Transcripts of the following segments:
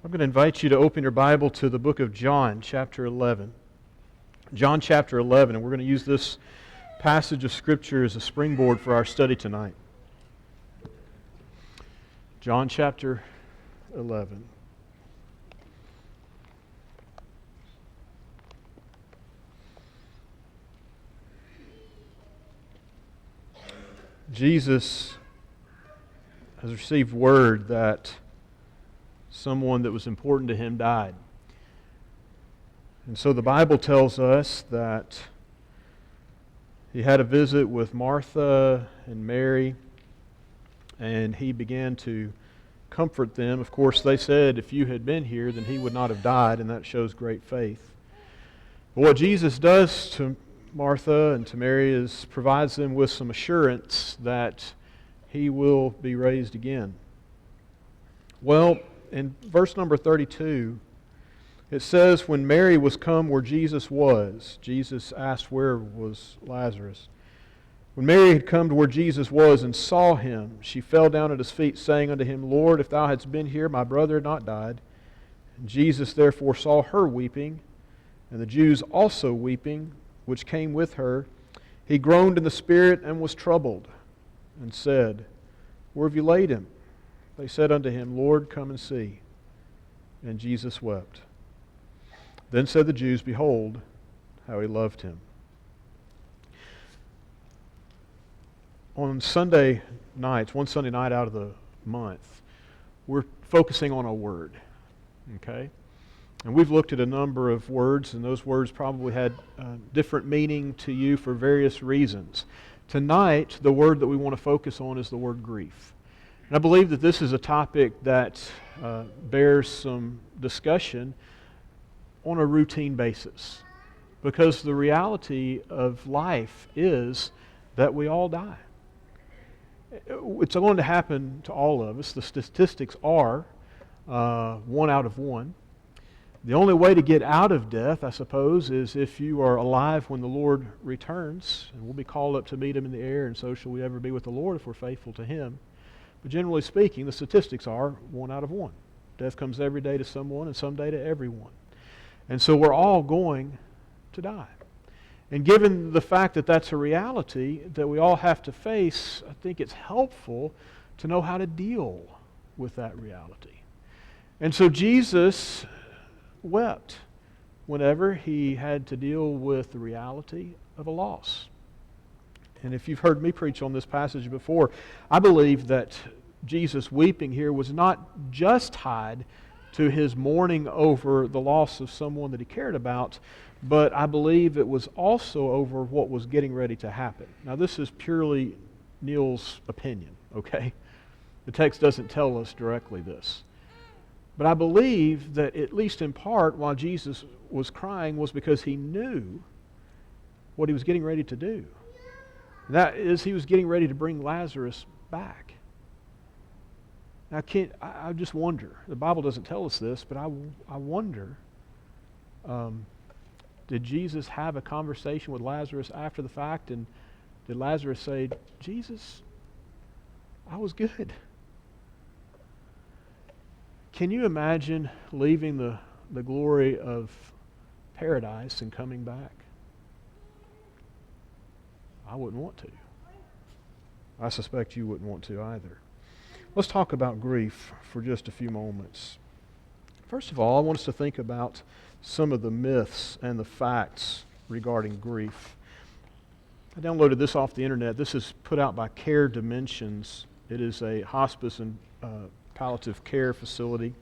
I'm going to invite you to open your Bible to the book of John, chapter 11. John chapter 11, and we're going to use this passage of Scripture as a springboard for our study tonight. John chapter 11. Jesus has received word that someone that was important to him died. And so the Bible tells us that he had a visit with Martha and Mary, and he began to comfort them. Of course, they said if you had been here, then he would not have died, and that shows great faith. But what Jesus does to Martha and to Mary is provides them with some assurance that he will be raised again. Well, in verse number 32, it says, when Mary was come where Jesus was, Jesus asked where was Lazarus. When Mary had come to where Jesus was and saw him, she fell down at his feet, saying unto him, Lord, if thou hadst been here, my brother had not died. And Jesus therefore saw her weeping, and the Jews also weeping, which came with her. He groaned in the spirit and was troubled, and said, Where have you laid him? They said unto him, Lord, come and see. And Jesus wept. Then said the Jews, Behold, how he loved him. On Sunday nights, one Sunday night out of the month, we're focusing on a word. Okay? And we've looked at a number of words, and those words probably had different meaning to you for various reasons. Tonight, the word that we want to focus on is the word grief. And I believe that this is a topic that bears some discussion on a routine basis. Because the reality of life is that we all die. It's going to happen to all of us. The statistics are 1 out of 1. The only way to get out of death, I suppose, is if you are alive when the Lord returns. And we'll be called up to meet Him in the air, and so shall we ever be with the Lord if we're faithful to Him. But generally speaking, the statistics are 1 out of 1. Death comes every day to someone and someday to everyone. And so we're all going to die. And given the fact that that's a reality that we all have to face, I think it's helpful to know how to deal with that reality. And so Jesus wept whenever he had to deal with the reality of a loss. And if you've heard me preach on this passage before, I believe that Jesus weeping here was not just tied to his mourning over the loss of someone that he cared about, but I believe it was also over what was getting ready to happen. Now, this is purely Neil's opinion, okay? The text doesn't tell us directly this. But I believe that at least in part why Jesus was crying was because he knew what he was getting ready to do. That is, he was getting ready to bring Lazarus back. Now, I just wonder. The Bible doesn't tell us this, but I wonder, did Jesus have a conversation with Lazarus after the fact? And did Lazarus say, Jesus, I was good? Can you imagine leaving the glory of paradise and coming back? I wouldn't want to. I suspect you wouldn't want to either. Let's talk about grief for just a few moments. First of all, I want us to think about some of the myths and the facts regarding grief. I downloaded this off the internet. This is put out by Care Dimensions. It is a hospice and palliative care facility.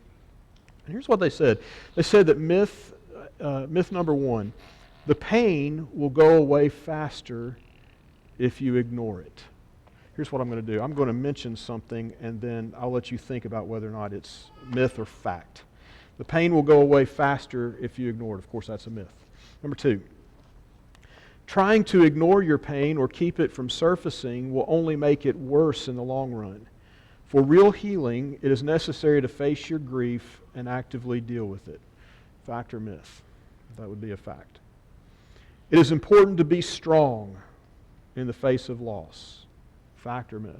And here's what they said. They said that myth number 1, the pain will go away faster if you ignore it. Here's what I'm going to do. I'm going to mention something, and then I'll let you think about whether or not it's myth or fact. The pain will go away faster if you ignore it. Of course, that's a myth. Number 2, trying to ignore your pain or keep it from surfacing will only make it worse in the long run. For real healing, it is necessary to face your grief and actively deal with it. Fact or myth? That would be a fact. It is important to be strong in the face of loss. Fact or myth?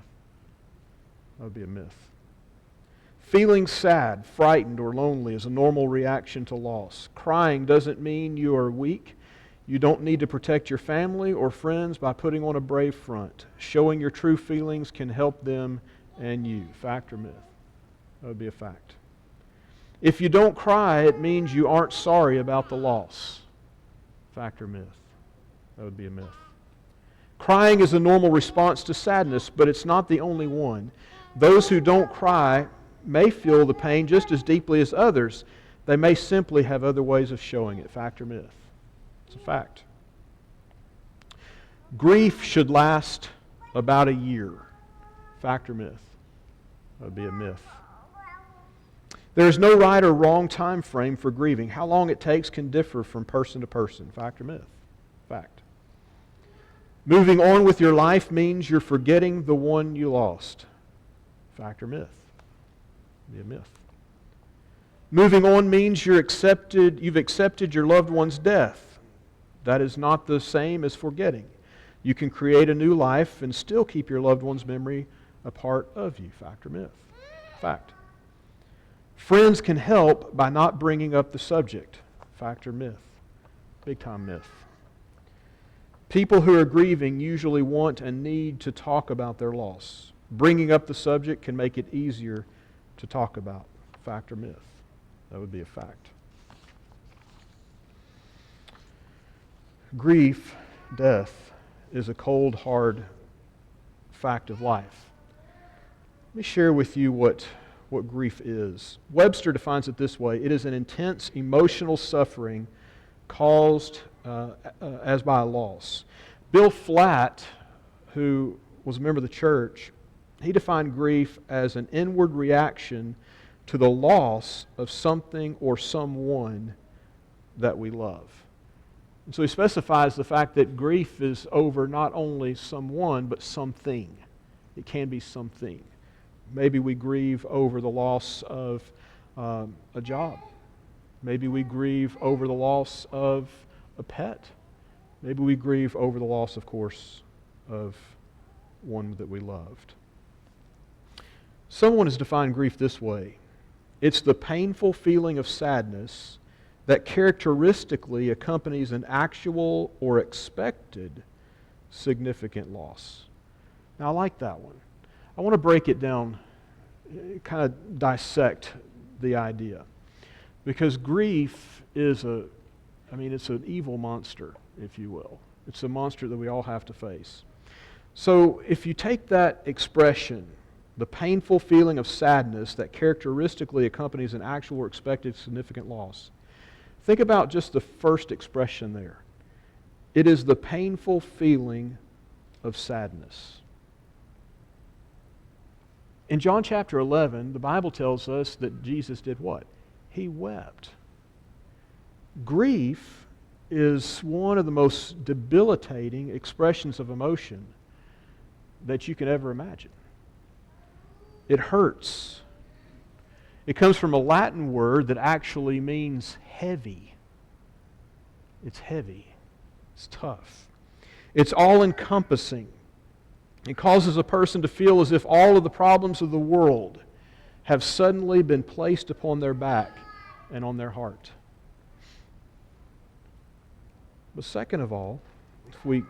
That would be a myth. Feeling sad, frightened, or lonely is a normal reaction to loss. Crying doesn't mean you are weak. You don't need to protect your family or friends by putting on a brave front. Showing your true feelings can help them and you. Fact or myth? That would be a fact. If you don't cry, it means you aren't sorry about the loss. Fact or myth? That would be a myth. Crying is a normal response to sadness, but it's not the only one. Those who don't cry may feel the pain just as deeply as others. They may simply have other ways of showing it. Fact or myth? It's a fact. Grief should last about a year. Fact or myth? That would be a myth. There is no right or wrong time frame for grieving. How long it takes can differ from person to person. Fact or myth? Fact. Moving on with your life means you're forgetting the one you lost. Fact or myth? Be a myth. Moving on means you've accepted your loved one's death. That is not the same as forgetting. You can create a new life and still keep your loved one's memory a part of you. Fact or myth? Fact. Friends can help by not bringing up the subject. Fact or myth? Big time myth. People who are grieving usually want and need to talk about their loss. Bringing up the subject can make it easier to talk about. Fact or myth? That would be a fact. Grief, death, is a cold, hard fact of life. Let me share with you what grief is. Webster defines it this way: it is an intense emotional suffering caused as by a loss. Bill Flatt, who was a member of the church, he defined grief as an inward reaction to the loss of something or someone that we love. And so he specifies the fact that grief is over not only someone, but something. It can be something. Maybe we grieve over the loss of a job. Maybe we grieve over the loss of a pet. Maybe we grieve over the loss, of course, of one that we loved. Someone has defined grief this way: it's the painful feeling of sadness that characteristically accompanies an actual or expected significant loss. Now, I like that one. I want to break it down, kind of dissect the idea. Because grief is it's an evil monster, if you will. It's a monster that we all have to face. So if you take that expression, the painful feeling of sadness that characteristically accompanies an actual or expected significant loss, think about just the first expression there. It is the painful feeling of sadness. In John chapter 11, the Bible tells us that Jesus did what? He wept. Grief is one of the most debilitating expressions of emotion that you can ever imagine. It hurts. It comes from a Latin word that actually means heavy. It's heavy. It's tough. It's all-encompassing. It causes a person to feel as if all of the problems of the world have suddenly been placed upon their back and on their heart. But second of all, if we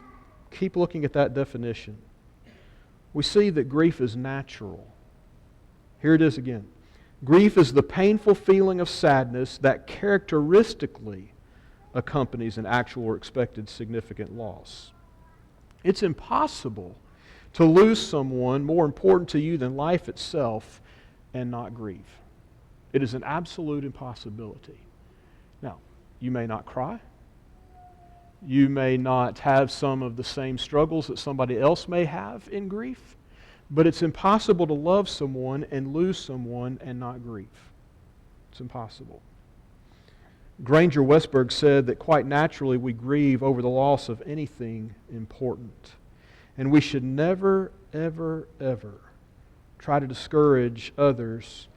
keep looking at that definition, we see that grief is natural. Here it is again. Grief is the painful feeling of sadness that characteristically accompanies an actual or expected significant loss. It's impossible to lose someone more important to you than life itself and not grieve. It is an absolute impossibility. Now, you may not cry. You may not have some of the same struggles that somebody else may have in grief, but it's impossible to love someone and lose someone and not grieve. It's impossible. Granger Westberg said that quite naturally we grieve over the loss of anything important. And we should never, ever, ever try to discourage others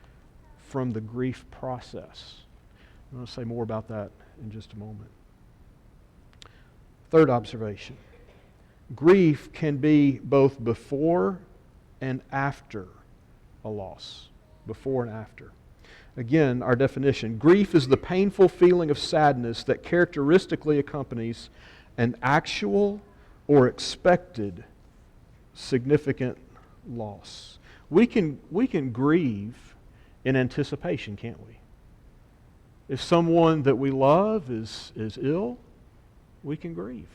from the grief process. I'm going to say more about that in just a moment. Third observation. Grief can be both before and after a loss. before and after. Again, our definition. Grief is the painful feeling of sadness that characteristically accompanies an actual or expected significant loss. We can grieve in anticipation, can't we? If someone that we love is ill, we can grieve.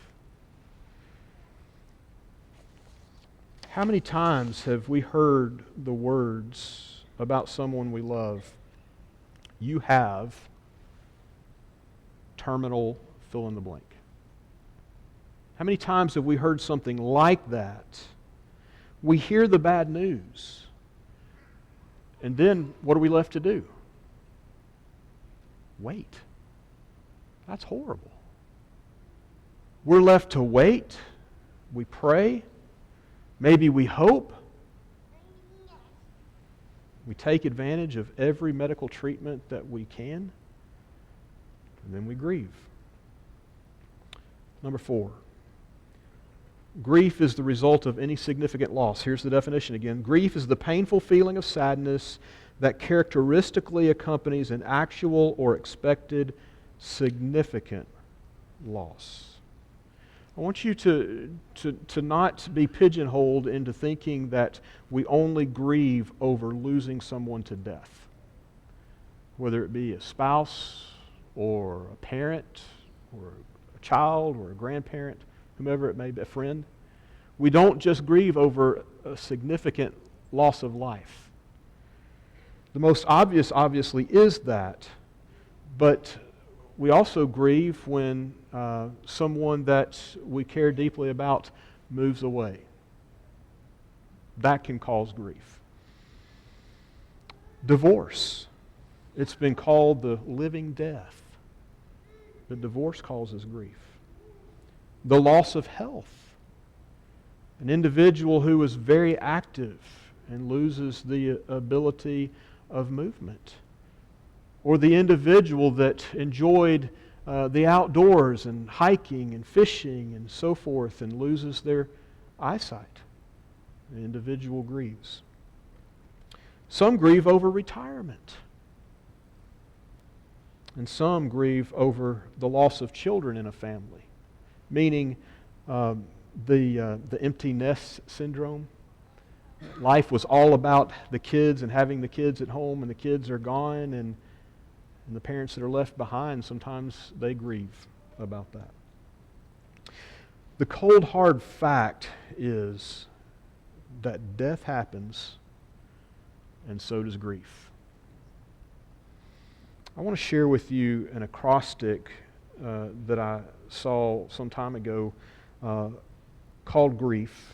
How many times have we heard the words about someone we love? You have terminal fill in the blank. How many times have we heard something like that? We hear the bad news. And then what are we left to do? Wait. That's horrible. We're left to wait. We pray. Maybe we hope. We take advantage of every medical treatment that we can. And then we grieve. Number 4. Grief is the result of any significant loss. Here's the definition again. Grief is the painful feeling of sadness that characteristically accompanies an actual or expected significant loss. I want you to not be pigeonholed into thinking that we only grieve over losing someone to death. Whether it be a spouse or a parent or a child or a grandparent, whomever it may be, a friend. We don't just grieve over a significant loss of life. The most obvious, obviously, is that, but we also grieve when someone that we care deeply about moves away. That can cause grief. Divorce. It's been called the living death. But divorce causes grief. The loss of health. An individual who is very active and loses the ability of movement. Or the individual that enjoyed the outdoors and hiking and fishing and so forth and loses their eyesight. The individual grieves. Some grieve over retirement. And some grieve over the loss of children in a family, meaning the empty nest syndrome. Life was all about the kids and having the kids at home, and the kids are gone, and the parents that are left behind, sometimes they grieve about that. The cold, hard fact is that death happens, and so does grief. I want to share with you an acrostic that I saw some time ago called grief.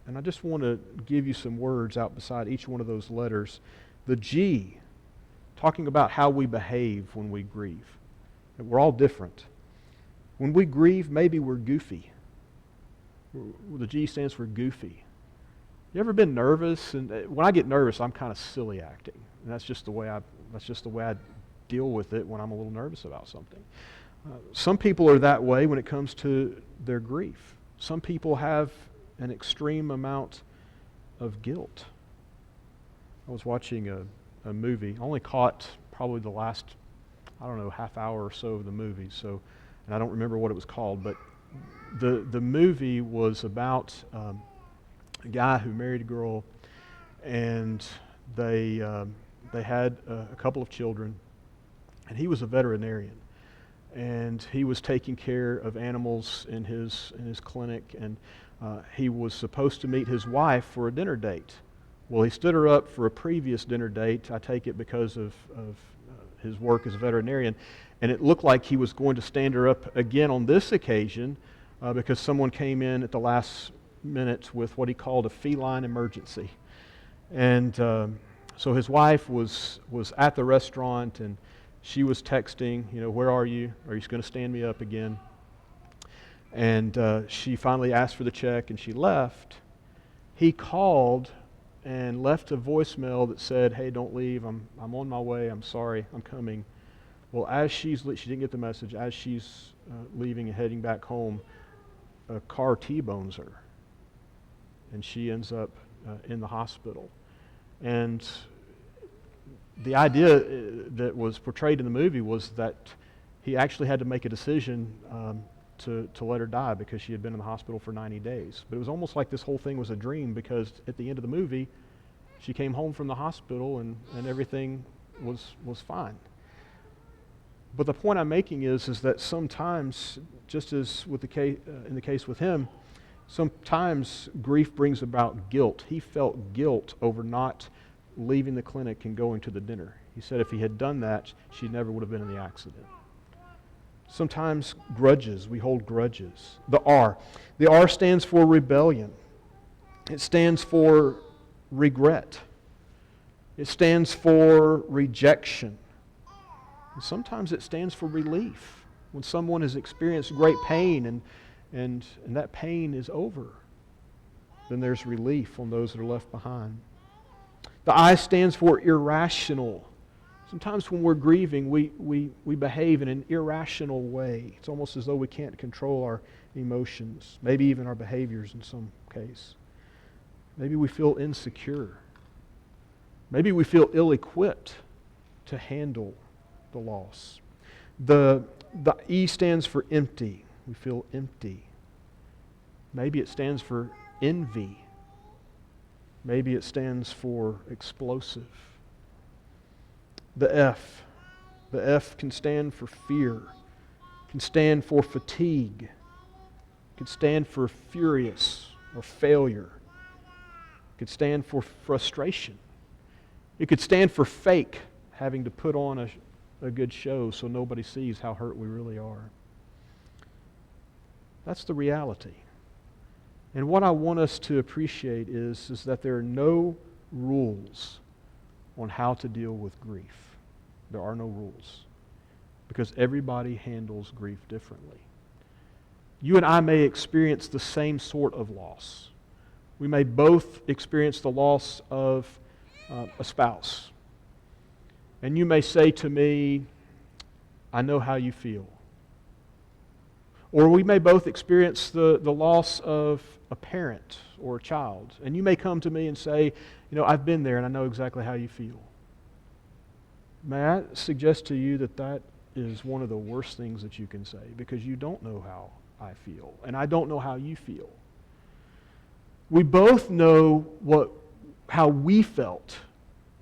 And I just want to give you some words out beside each one of those letters. The G, talking about how we behave when we grieve. We're all different. When we grieve, maybe we're goofy. The G stands for goofy. You ever been nervous? And when I get nervous, I'm kind of silly acting. And that's just the way I deal with it when I'm a little nervous about something. Some people are that way when it comes to their grief. Some people have an extreme amount of guilt. I was watching a movie. I only caught probably the last, half hour or so of the movie. So, and I don't remember what it was called, but the movie was about a guy who married a girl, and they had a couple of children. And he was a veterinarian, and he was taking care of animals in his clinic, and he was supposed to meet his wife for a dinner date. Well, he stood her up for a previous dinner date, I take it because of his work as a veterinarian, and it looked like he was going to stand her up again on this occasion because someone came in at the last minute with what he called a feline emergency. And so his wife was at the restaurant, and she was texting, where are you? Are you going to stand me up again? And she finally asked for the check, and she left. He called and left a voicemail that said, hey, don't leave. I'm on my way. I'm sorry. I'm coming. Well, as she didn't get the message. As she's leaving and heading back home, a car T-bones her. And she ends up in the hospital. And the idea that was portrayed in the movie was that he actually had to make a decision to let her die because she had been in the hospital for 90 days. But it was almost like this whole thing was a dream, because at the end of the movie, she came home from the hospital and everything was fine. But the point I'm making is that sometimes, just as with in the case with him, sometimes grief brings about guilt. He felt guilt over not leaving the clinic and going to the dinner. He said if he had done that, she never would have been in the accident. Sometimes grudges, we hold grudges. The R stands for rebellion. It stands for regret. It stands for rejection. And sometimes it stands for relief. When someone has experienced great pain and that pain is over, then there's relief on those that are left behind. The I stands for irrational. Sometimes when we're grieving, we behave in an irrational way. It's almost as though we can't control our emotions, maybe even our behaviors in some case. Maybe we feel insecure. Maybe we feel ill-equipped to handle the loss. The E stands for empty. We feel empty. Maybe it stands for envy. Maybe it stands for explosive. The F can stand for fear, can stand for fatigue, can stand for furious or failure, could stand for frustration. It could stand for fake, having to put on a good show so nobody sees how hurt we really are. That's the reality. And what I want us to appreciate is that there are no rules on how to deal with grief. There are no rules, because everybody handles grief differently. You and I may experience the same sort of loss. We may both experience the loss of a spouse. And you may say to me, I know how you feel. Or we may both experience the loss of a parent or a child. And you may come to me and say, I've been there and I know exactly how you feel. May I suggest to you that is one of the worst things that you can say, because you don't know how I feel, and I don't know how you feel. We both know how we felt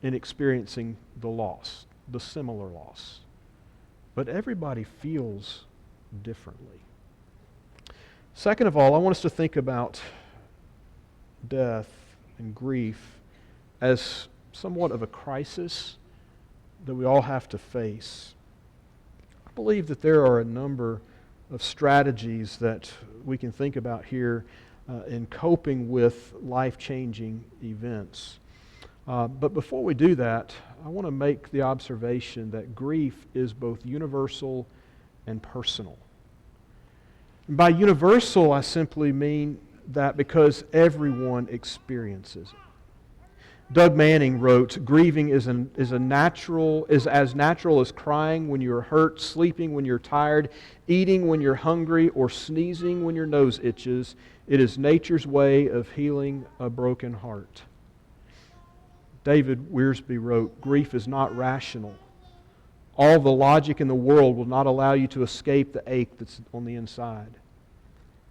in experiencing the loss, the similar loss. But everybody feels differently. Second of all, I want us to think about death and grief as somewhat of a crisis that we all have to face. I believe that there are a number of strategies that we can think about here in coping with life-changing events. But before we do that, I want to make the observation that grief is both universal and personal. And by universal, I simply mean that because everyone experiences it. Doug Manning wrote, grieving is as natural as crying when you're hurt, sleeping when you're tired, eating when you're hungry, or sneezing when your nose itches. It is nature's way of healing a broken heart. David Wiersbe wrote, grief is not rational. All the logic in the world will not allow you to escape the ache that's on the inside.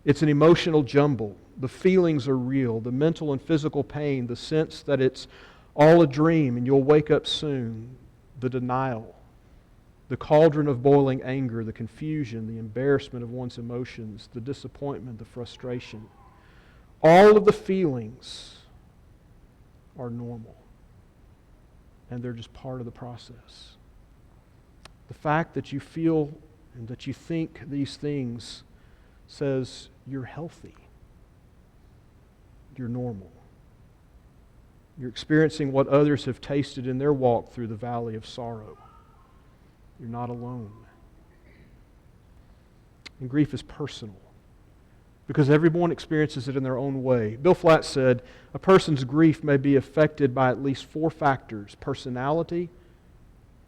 It's an emotional jumble. The feelings are real, the mental and physical pain, the sense that it's all a dream and you'll wake up soon, the denial, the cauldron of boiling anger, the confusion, the embarrassment of one's emotions, the disappointment, the frustration. All of the feelings are normal, and they're just part of the process. The fact that you feel and that you think these things says you're healthy. You're normal. You're experiencing what others have tasted in their walk through the valley of sorrow. You're not alone. And grief is personal, because everyone experiences it in their own way. Bill Flatt said, a person's grief may be affected by at least 4 factors: personality,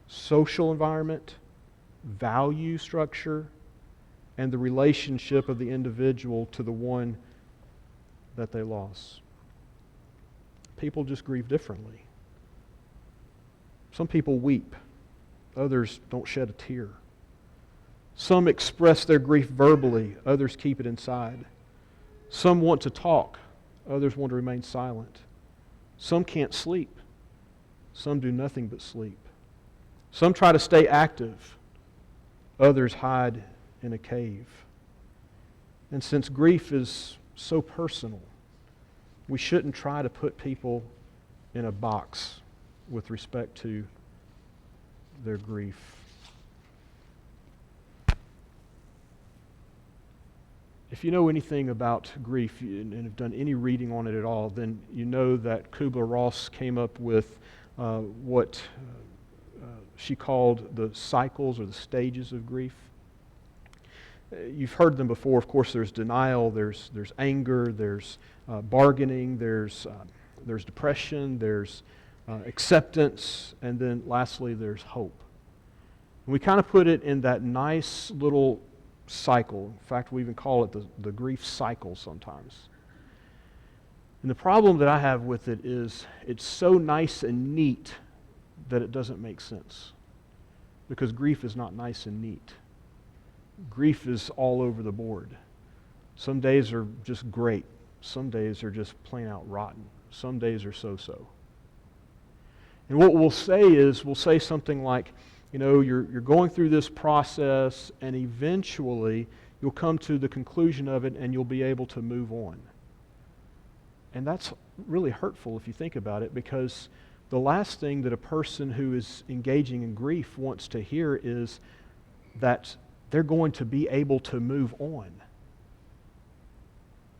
social environment, value structure, and the relationship of the individual to the one that they lost. People just grieve differently. Some people weep. Others don't shed a tear. Some express their grief verbally. Others keep it inside. Some want to talk. Others want to remain silent. Some can't sleep. Some do nothing but sleep. Some try to stay active. Others hide in a cave. And since grief is so personal, we shouldn't try to put people in a box with respect to their grief. If you know anything about grief and have done any reading on it at all, then you know that Kubler-Ross came up with what she called the cycles or the stages of grief. You've heard them before. Of course, there's denial, there's anger, there's bargaining, there's depression, there's acceptance, and then lastly, there's hope. And we kind of put it in that nice little cycle. In fact, we even call it the grief cycle sometimes. And the problem that I have with it is it's so nice and neat that it doesn't make sense. Because grief is not nice and neat. Grief is all over the board. Some days are just great. Some days are just plain out rotten. Some days are so-so. And what we'll say is, we'll say something like, you know, you're going through this process and eventually you'll come to the conclusion of it and you'll be able to move on. And that's really hurtful if you think about it, because the last thing that a person who is engaging in grief wants to hear is that they're going to be able to move on.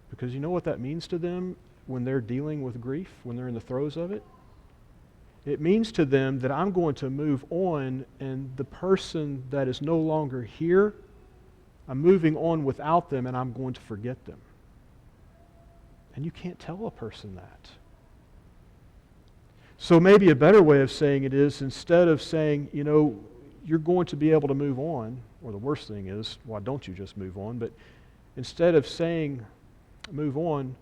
Because you know what that means to them when they're dealing with grief, when they're in the throes of it? It means to them that I'm going to move on, and the person that is no longer here, I'm moving on without them, and I'm going to forget them. And you can't tell a person that. So maybe a better way of saying it is, instead of saying, you know, you're going to be able to move on, or the worst thing is, why don't you just move on? But instead of saying, move on,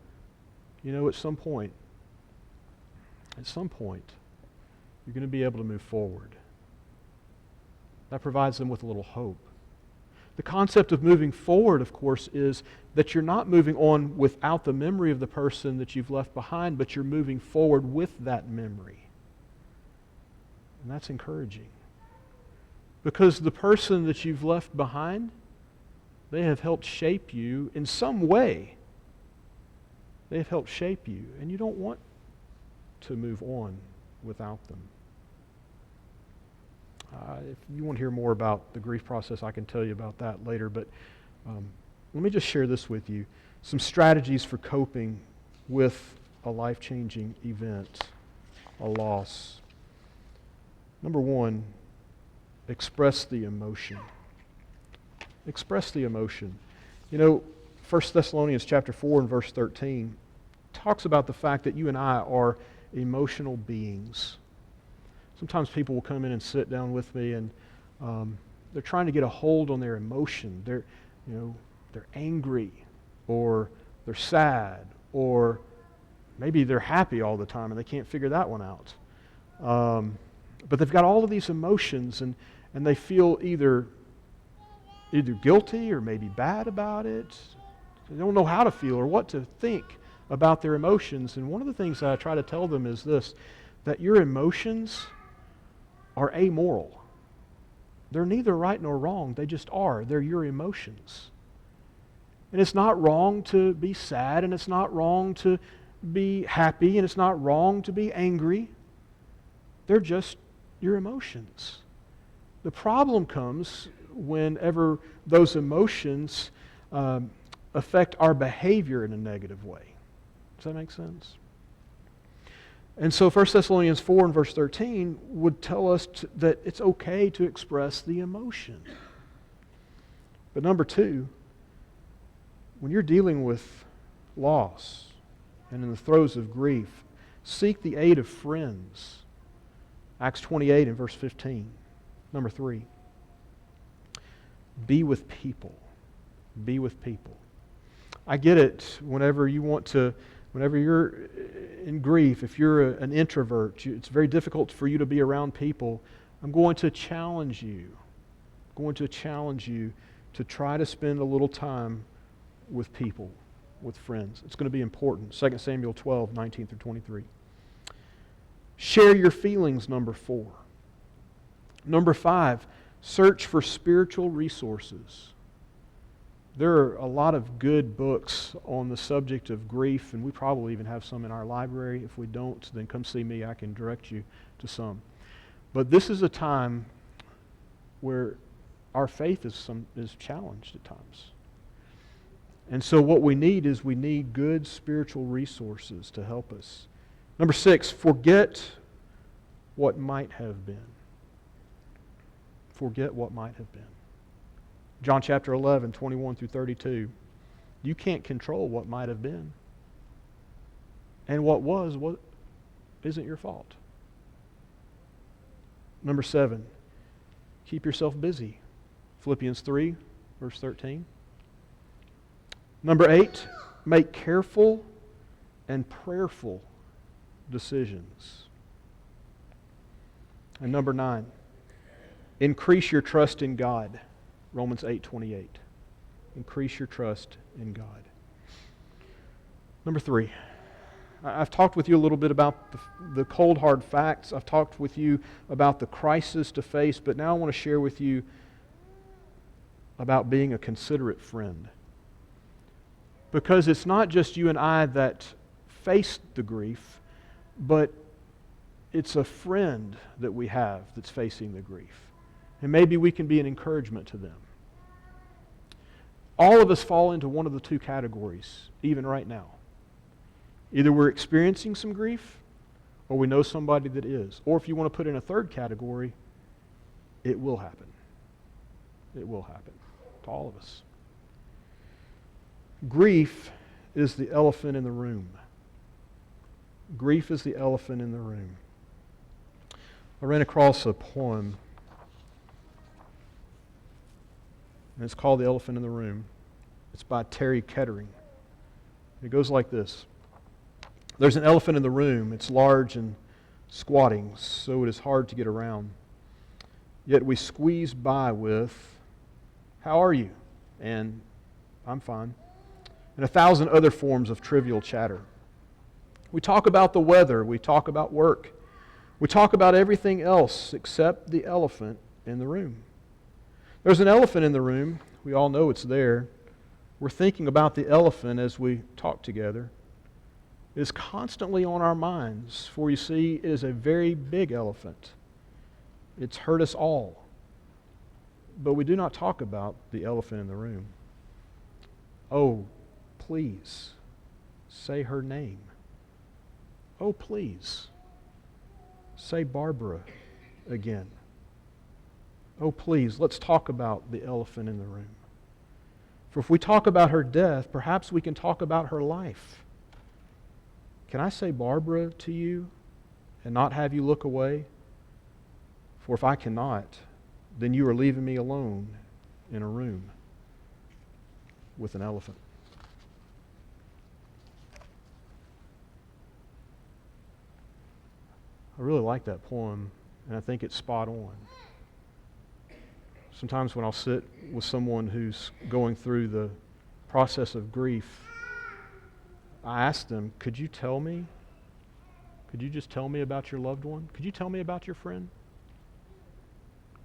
you know, at some point, you're going to be able to move forward. That provides them with a little hope. The concept of moving forward, of course, is that you're not moving on without the memory of the person that you've left behind, but you're moving forward with that memory. And that's encouraging. Because the person that you've left behind, they have helped shape you in some way. They have helped shape you, and you don't want to move on without them. If you want to hear more about the grief process, I can tell you about that later, but let me just share this with you. Some strategies for coping with a life-changing event, a loss. Number one, express the emotion. Express the emotion. You know, 1 Thessalonians chapter 4 and verse 13 talks about the fact that you and I are emotional beings. Sometimes people will come in and sit down with me, and they're trying to get a hold on their emotion. They're angry, or they're sad, or maybe they're happy all the time and they can't figure that one out. But they've got all of these emotions, and they feel either guilty or maybe bad about it. They don't know how to feel or what to think about their emotions. And one of the things that I try to tell them is this, that your emotions are amoral. They're neither right nor wrong. They just are. They're your emotions. And it's not wrong to be sad, and it's not wrong to be happy, and it's not wrong to be angry. They're just your emotions. The problem comes whenever those emotions affect our behavior in a negative way. Does that make sense? And so 1 Thessalonians 4 and verse 13 would tell us that it's okay to express the emotion. But number two, when you're dealing with loss and in the throes of grief, seek the aid of friends. Acts 28 and verse 15. Number three, be with people. Be with people. I get it whenever you want to Whenever you're in grief, if you're an introvert, it's very difficult for you to be around people. I'm going to challenge you. I'm going to challenge you to try to spend a little time with people, with friends. It's going to be important. 2 Samuel 12, 19 through 23. Share your feelings, number 4. Number 5, search for spiritual resources. There are a lot of good books on the subject of grief, and we probably even have some in our library. If we don't, then come see me. I can direct you to some. But this is a time where our faith is challenged at times. And so what we need is good spiritual resources to help us. Number 6, forget what might have been. Forget what might have been. John chapter 11, 21 through 32. You can't control what might have been. And what isn't your fault. Number 7, keep yourself busy. Philippians 3, verse 13. Number 8, make careful and prayerful decisions. And number 9, increase your trust in God. Romans 8:28. Increase your trust in God. Number 3, I've talked with you a little bit about the cold, hard facts. I've talked with you about the crisis to face, but now I want to share with you about being a considerate friend. Because it's not just you and I that face the grief, but it's a friend that we have that's facing the grief. And maybe we can be an encouragement to them. All of us fall into one of the 2 categories, even right now. Either we're experiencing some grief, or we know somebody that is. Or if you want to put in a 3rd category, it will happen. It will happen to all of us. Grief is the elephant in the room. Grief is the elephant in the room. I ran across a poem, and it's called The Elephant in the Room. It's by Terry Kettering. It goes like this. There's an elephant in the room. It's large and squatting, so it is hard to get around. Yet we squeeze by with, "How are you?" and "I'm fine," and 1,000 other forms of trivial chatter. We talk about the weather. We talk about work. We talk about everything else except the elephant in the room. There's an elephant in the room. We all know it's there. We're thinking about the elephant as we talk together. It is constantly on our minds, for you see, it is a very big elephant. It's hurt us all. But we do not talk about the elephant in the room. Oh, please, say her name. Oh, please, say Barbara again. Oh, please, let's talk about the elephant in the room. For if we talk about her death, perhaps we can talk about her life. Can I say Barbara to you and not have you look away? For if I cannot, then you are leaving me alone in a room with an elephant. I really like that poem, and I think it's spot on. Sometimes when I'll sit with someone who's going through the process of grief, I ask them, could you tell me? Could you just tell me about your loved one? Could you tell me about your friend?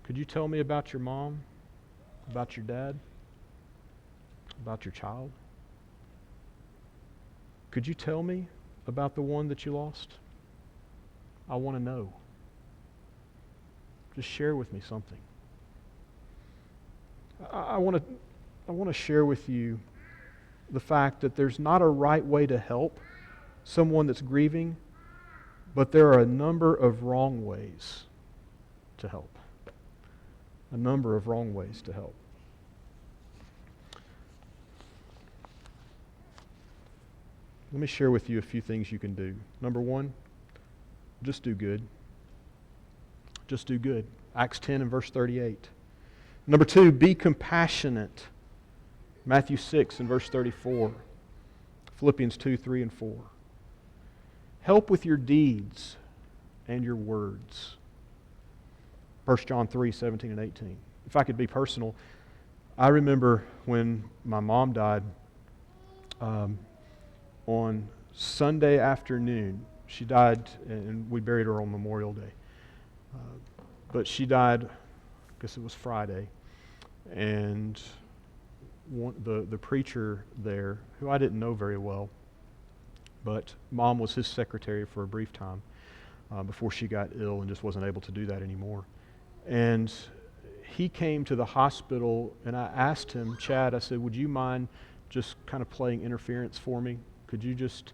Could you tell me about your mom? About your dad? About your child? Could you tell me about the one that you lost? I want to know. Just share with me something. I want to share with you the fact that there's not a right way to help someone that's grieving, but there are a number of wrong ways to help. A number of wrong ways to help. Let me share with you a few things you can do. Number 1, just do good. Just do good. Acts 10 and verse 38. Number 2, be compassionate. Matthew 6 and verse 34. Philippians 2, 3, and 4. Help with your deeds and your words. 1 John 3, 17 and 18. If I could be personal, I remember when my mom died on Sunday afternoon. She died, and we buried her on Memorial Day. But she died, I guess it was Friday, and the preacher there, who I didn't know very well, but Mom was his secretary for a brief time before she got ill and just wasn't able to do that anymore. And he came to the hospital, and I asked him, Chad, I said, would you mind just kind of playing interference for me? Could you just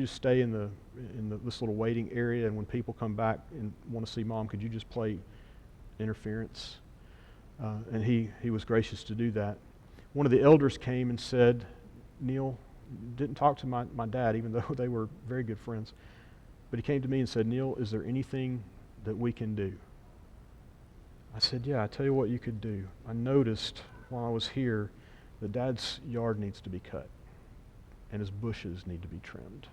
stay in this little waiting area, and when people come back and want to see Mom, could you just play interference? And he was gracious to do that. One of the elders came and said, Neil, didn't talk to my dad, even though they were very good friends, but he came to me and said, Neil, is there anything that we can do? I said, yeah, I tell you what you could do. I noticed while I was here that Dad's yard needs to be cut and his bushes need to be trimmed.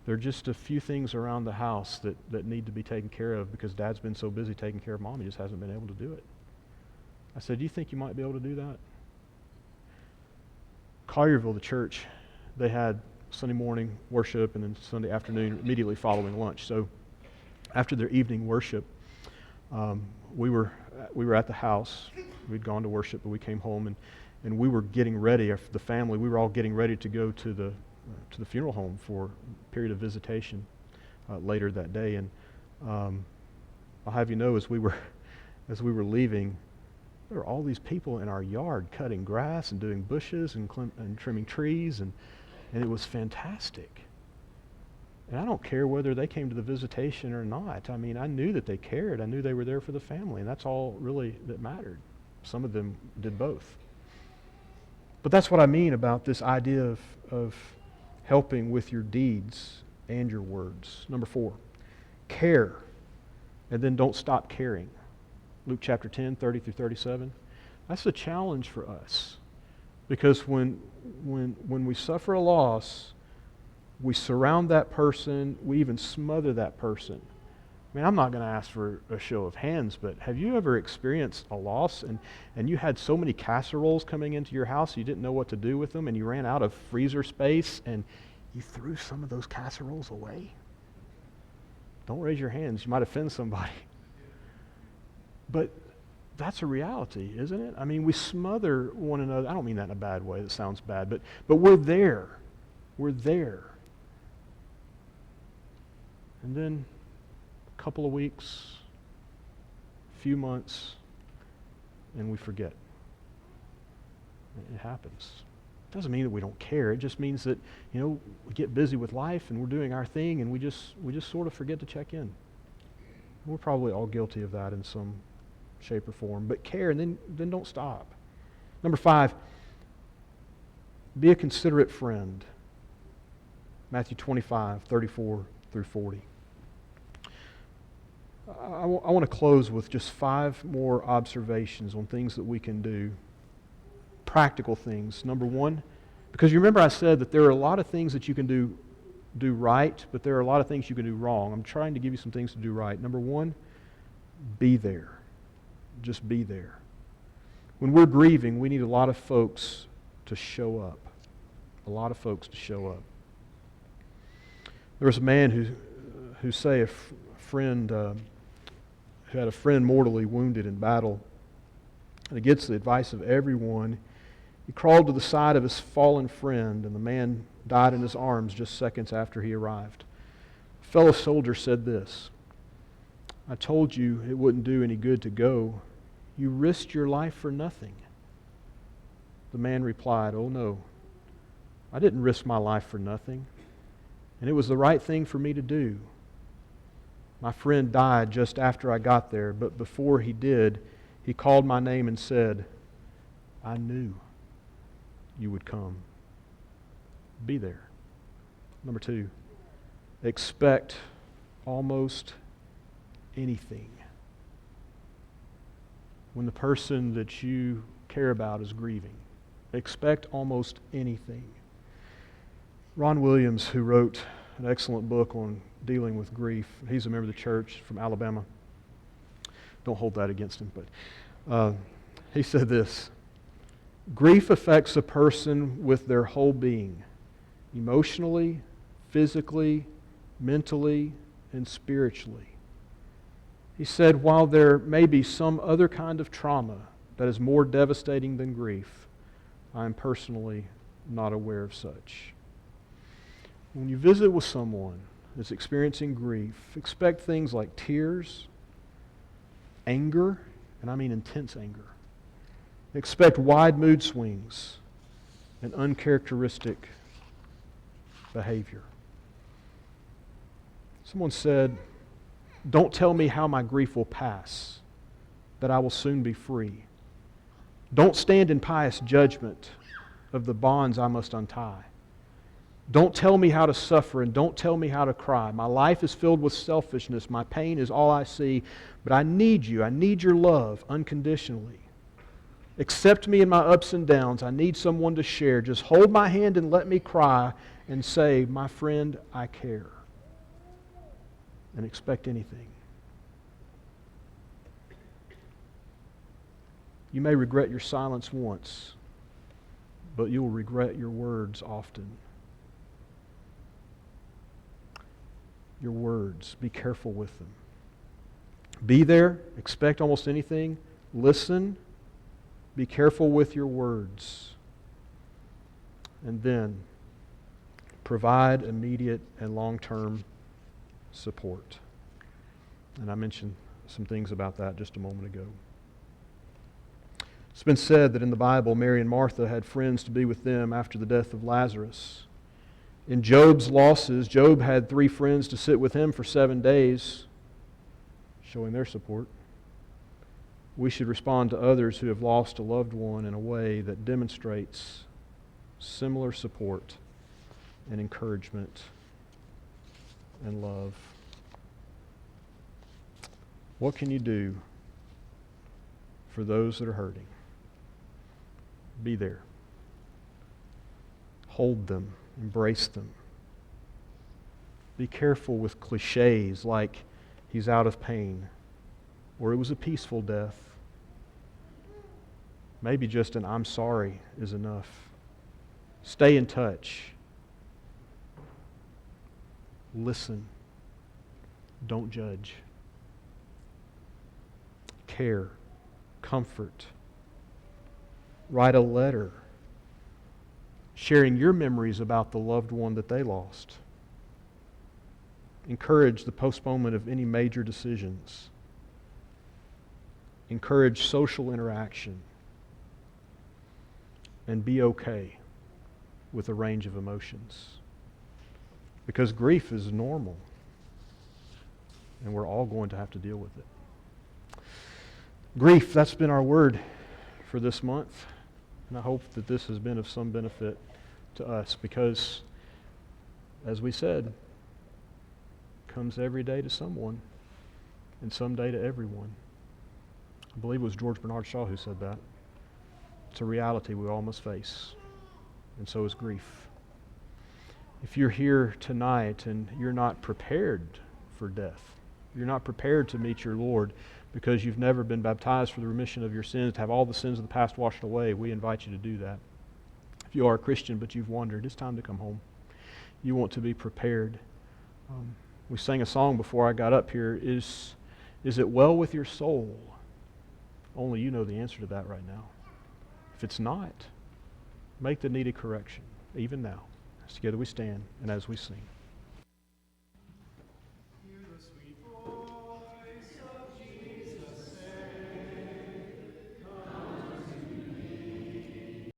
There are just a few things around the house that need to be taken care of because Dad's been so busy taking care of Mom, he just hasn't been able to do it. I said, do you think you might be able to do that? Collierville, the church, they had Sunday morning worship and then Sunday afternoon immediately following lunch. So after their evening worship, we were at the house. We'd gone to worship, but we came home and we were getting ready. The family, we were all getting ready to go to the funeral home for a period of visitation later that day. And I'll have you know, as we were leaving, there were all these people in our yard cutting grass and doing bushes and trimming trees, and it was fantastic. And I don't care whether they came to the visitation or not. I mean, I knew that they cared. I knew they were there for the family, and that's all really that mattered. Some of them did both. But that's what I mean about this idea of helping with your deeds and your words. Number 4, care, and then don't stop caring. Luke chapter 10, 30 through 37. That's a challenge for us. Because when we suffer a loss, we surround that person, we even smother that person. I mean, I'm not going to ask for a show of hands, but have you ever experienced a loss and you had so many casseroles coming into your house you didn't know what to do with them, and you ran out of freezer space and you threw some of those casseroles away? Don't raise your hands. You might offend somebody. But that's a reality, isn't it? I mean, we smother one another. I don't mean that in a bad way. That sounds bad. But we're there. We're there. And then a couple of weeks, a few months, and we forget. It happens. It doesn't mean that we don't care. It just means that, we get busy with life and we're doing our thing and we just sort of forget to check in. We're probably all guilty of that in some shape or form. But care, and then don't stop. Number 5, be a considerate friend. Matthew 25, 34 through 40. I want to close with just 5 more observations on things that we can do. Practical things. Number 1, because you remember I said that there are a lot of things that you can do right, but there are a lot of things you can do wrong. I'm trying to give you some things to do right. Number 1, be there. Just be there. When we're grieving, we need a lot of folks to show up. A lot of folks to show up. There was a man who had a friend mortally wounded in battle, and against the advice of everyone, he crawled to the side of his fallen friend, and the man died in his arms just seconds after he arrived. A fellow soldier said this, "I told you it wouldn't do any good to go. You risked your life for nothing." The man replied, "Oh no, I didn't risk my life for nothing, and it was the right thing for me to do. My friend died just after I got there, but before he did, he called my name and said, 'I knew you would come.'" Be there. Number 2, expect almost anything. When the person that you care about is grieving, expect almost anything. Ron Williams, who wrote an excellent book on dealing with grief. He's a member of the church from Alabama. Don't hold that against him, but he said this: grief affects a person with their whole being, emotionally, physically, mentally, and spiritually. He said, while there may be some other kind of trauma that is more devastating than grief, I am personally not aware of such. When you visit with someone that's experiencing grief, expect things like tears, anger, and I mean intense anger. Expect wide mood swings and uncharacteristic behavior. Someone said, don't tell me how my grief will pass, that I will soon be free. Don't stand in pious judgment of the bonds I must untie. Don't tell me how to suffer and don't tell me how to cry. My life is filled with selfishness. My pain is all I see. But I need you. I need your love unconditionally. Accept me in my ups and downs. I need someone to share. Just hold my hand and let me cry and say, my friend, I care. And expect anything. You may regret your silence once, but you'll regret your words often. Your words, be careful with them. Be there, expect almost anything, listen, be careful with your words. And then provide immediate and long-term support. And I mentioned some things about that just a moment ago. It's been said that in the Bible, Mary and Martha had friends to be with them after the death of Lazarus. In Job's losses, Job had 3 friends to sit with him for 7 days, showing their support. We should respond to others who have lost a loved one in a way that demonstrates similar support and encouragement and love. What can you do for those that are hurting? Be there. Hold them. Embrace them. Be careful with cliches like he's out of pain or it was a peaceful death. Maybe just an I'm sorry is enough. Stay in touch. Listen. Don't judge. Care. Comfort. Write a letter sharing your memories about the loved one that they lost. Encourage the postponement of any major decisions. Encourage social interaction. And be okay with a range of emotions. Because grief is normal. And we're all going to have to deal with it. Grief, that's been our word for this month. And I hope that this has been of some benefit to us because, as we said, it comes every day to someone and someday to everyone. I believe it was George Bernard Shaw who said that. It's a reality we all must face, and so is grief. If you're here tonight and you're not prepared for death, you're not prepared to meet your Lord because you've never been baptized for the remission of your sins, to have all the sins of the past washed away, we invite you to do that. If you are a Christian but you've wandered, it's time to come home. You want to be prepared. We sang a song before I got up here, Is it well with your soul? Only you know the answer to that right now. If it's not, make the needed correction, even now. As together we stand and as we sing.